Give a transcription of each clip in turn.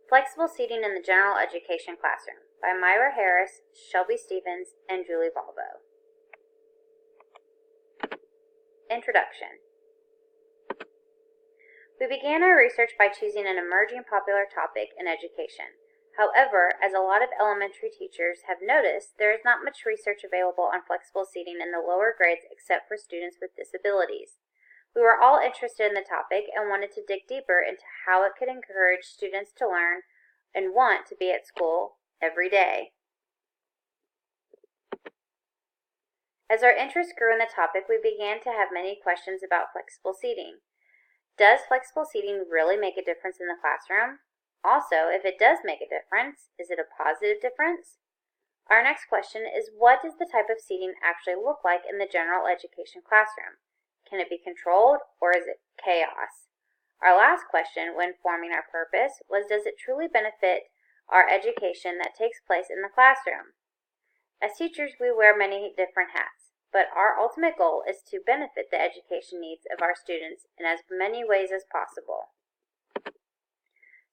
Flexible Seating in the General Education Classroom by Myra Harris, Shelby Stevens, and Julie Valbo. Introduction. We began our research by choosing an emerging popular topic in education. However, as a lot of elementary teachers have noticed, there is not much research available on flexible seating in the lower grades except for students with disabilities. We were all interested in the topic and wanted to dig deeper into how it could encourage students to learn and want to be at school every day. As our interest grew in the topic, we began to have many questions about flexible seating. Does flexible seating really make a difference in the classroom? Also, if it does make a difference, is it a positive difference? Our next question is, what does the type of seating actually look like in the general education classroom? Can it be controlled, or is it chaos? Our last question when forming our purpose was, does it truly benefit our education that takes place in the classroom? As teachers, we wear many different hats, but our ultimate goal is to benefit the education needs of our students in as many ways as possible.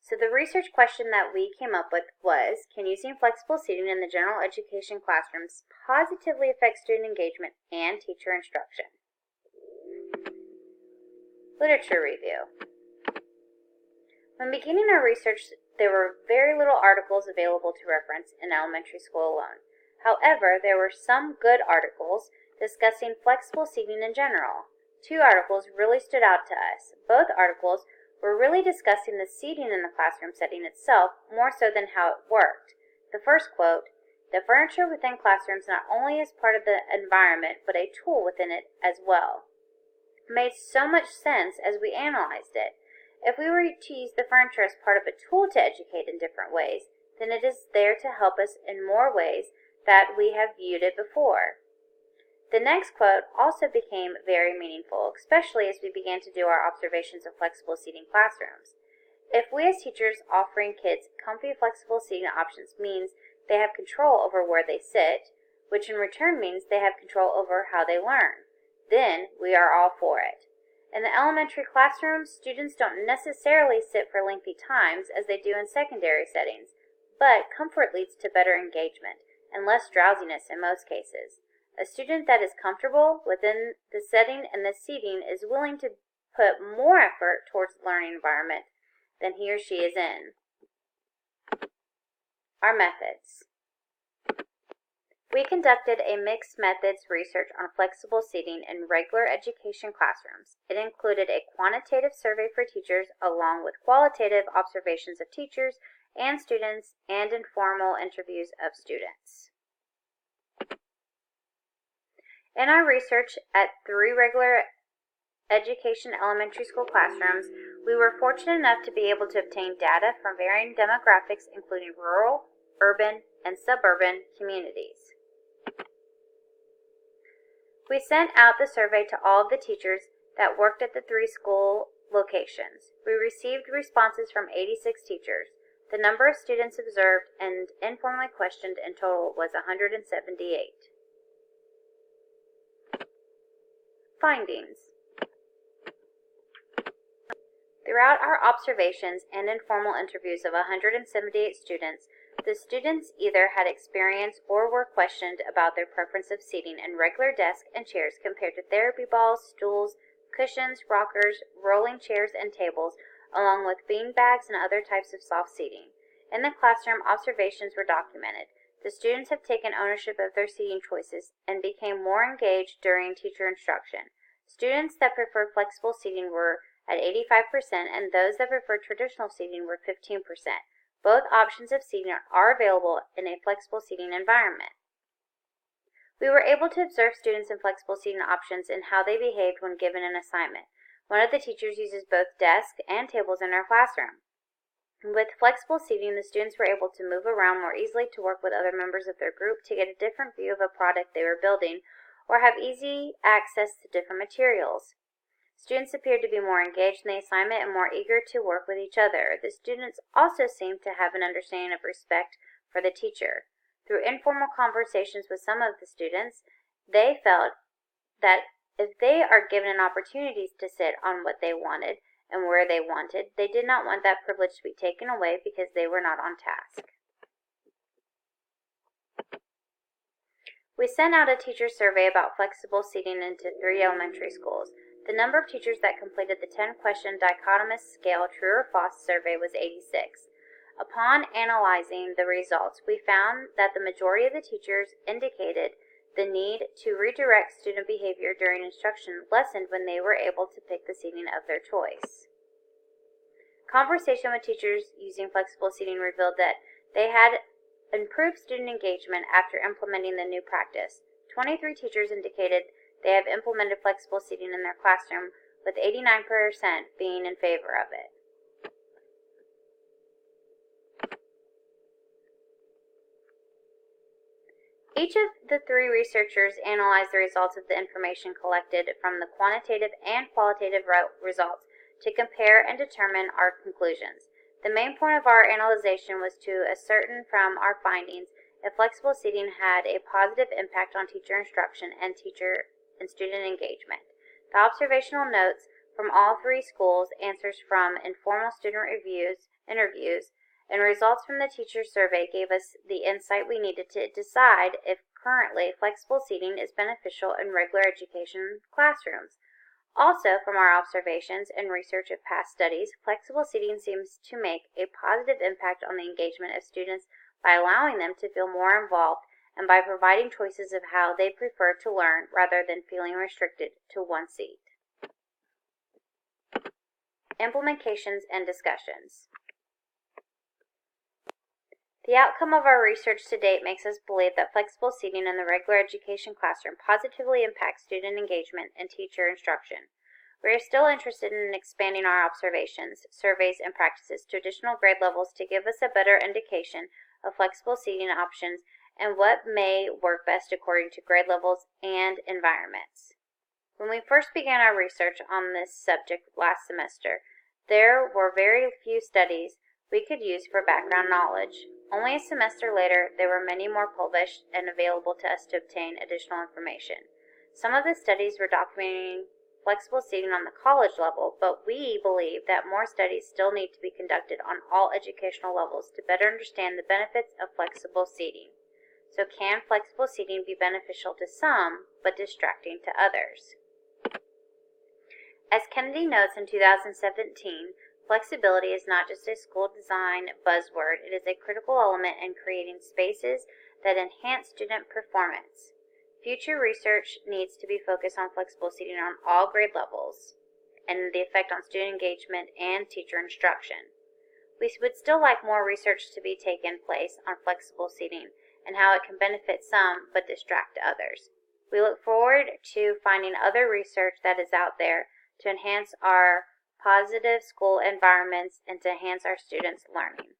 So the research question that we came up with was, can using flexible seating in the general education classrooms positively affect student engagement and teacher instruction? Literature review. When beginning our research, there were very little articles available to reference in elementary school alone. However, there were some good articles discussing flexible seating in general. Two articles really stood out to us. Both articles were really discussing the seating in the classroom setting itself more so than how it worked. The first quote, "The furniture within classrooms not only is part of the environment, but a tool within it as well," made so much sense as we analyzed it. If we were to use the furniture as part of a tool to educate in different ways, then it is there to help us in more ways that we have viewed it before. The next quote also became very meaningful, especially as we began to do our observations of flexible seating classrooms. If we as teachers offering kids comfy flexible seating options means they have control over where they sit, which in return means they have control over how they learn, then we are all for it. In the elementary classroom, students don't necessarily sit for lengthy times as they do in secondary settings, but comfort leads to better engagement and less drowsiness in most cases. A student that is comfortable within the setting and the seating is willing to put more effort towards the learning environment than he or she is in. Our methods. We conducted a mixed methods research on flexible seating in regular education classrooms. It included a quantitative survey for teachers along with qualitative observations of teachers and students and informal interviews of students. In our research at 3 regular education elementary school classrooms, we were fortunate enough to be able to obtain data from varying demographics including rural, urban, and suburban communities. We sent out the survey to all of the teachers that worked at the 3 school locations. We received responses from 86 teachers. The number of students observed and informally questioned in total was 178. Findings. Throughout our observations and informal interviews of 178 students, the students either had experience or were questioned about their preference of seating in regular desks and chairs compared to therapy balls, stools, cushions, rockers, rolling chairs, and tables, along with bean bags and other types of soft seating. In the classroom, observations were documented. The students have taken ownership of their seating choices and became more engaged during teacher instruction. Students that preferred flexible seating were at 85%, and those that preferred traditional seating were 15%. Both options of seating are available in a flexible seating environment. We were able to observe students in flexible seating options and how they behaved when given an assignment. One of the teachers uses both desks and tables in her classroom. With flexible seating, the students were able to move around more easily to work with other members of their group to get a different view of a product they were building or have easy access to different materials. Students appeared to be more engaged in the assignment and more eager to work with each other. The students also seemed to have an understanding of respect for the teacher. Through informal conversations with some of the students, they felt that if they are given an opportunity to sit on what they wanted and where they wanted, they did not want that privilege to be taken away because they were not on task. We sent out a teacher survey about flexible seating into 3 elementary schools. The number of teachers that completed the 10-question dichotomous scale true or false survey was 86. Upon analyzing the results, we found that the majority of the teachers indicated the need to redirect student behavior during instruction lessened when they were able to pick the seating of their choice. Conversation with teachers using flexible seating revealed that they had improved student engagement after implementing the new practice. 23 teachers indicated they have implemented flexible seating in their classroom, with 89% being in favor of it. Each of the 3 researchers analyzed the results of the information collected from the quantitative and qualitative results to compare and determine our conclusions. The main point of our analysis was to ascertain from our findings if flexible seating had a positive impact on teacher instruction and teacher and student engagement. The observational notes from all 3 schools, answers from informal student interviews, and results from the teacher survey gave us the insight we needed to decide if currently flexible seating is beneficial in regular education classrooms. Also, from our observations and research of past studies, flexible seating seems to make a positive impact on the engagement of students by allowing them to feel more involved and by providing choices of how they prefer to learn rather than feeling restricted to one seat. Implications and discussions. The outcome of our research to date makes us believe that flexible seating in the regular education classroom positively impacts student engagement and teacher instruction. We are still interested in expanding our observations, surveys, and practices to additional grade levels to give us a better indication of flexible seating options and what may work best according to grade levels and environments. When we first began our research on this subject last semester, there were very few studies we could use for background knowledge. Only a semester later, there were many more published and available to us to obtain additional information. Some of the studies were documenting flexible seating on the college level, but we believe that more studies still need to be conducted on all educational levels to better understand the benefits of flexible seating. So can flexible seating be beneficial to some, but distracting to others? As Kennedy notes in 2017, flexibility is not just a school design buzzword, it is a critical element in creating spaces that enhance student performance. Future research needs to be focused on flexible seating on all grade levels and the effect on student engagement and teacher instruction. We would still like more research to be taken place on flexible seating and how it can benefit some but distract others. We look forward to finding other research that is out there to enhance our positive school environments and to enhance our students' learning.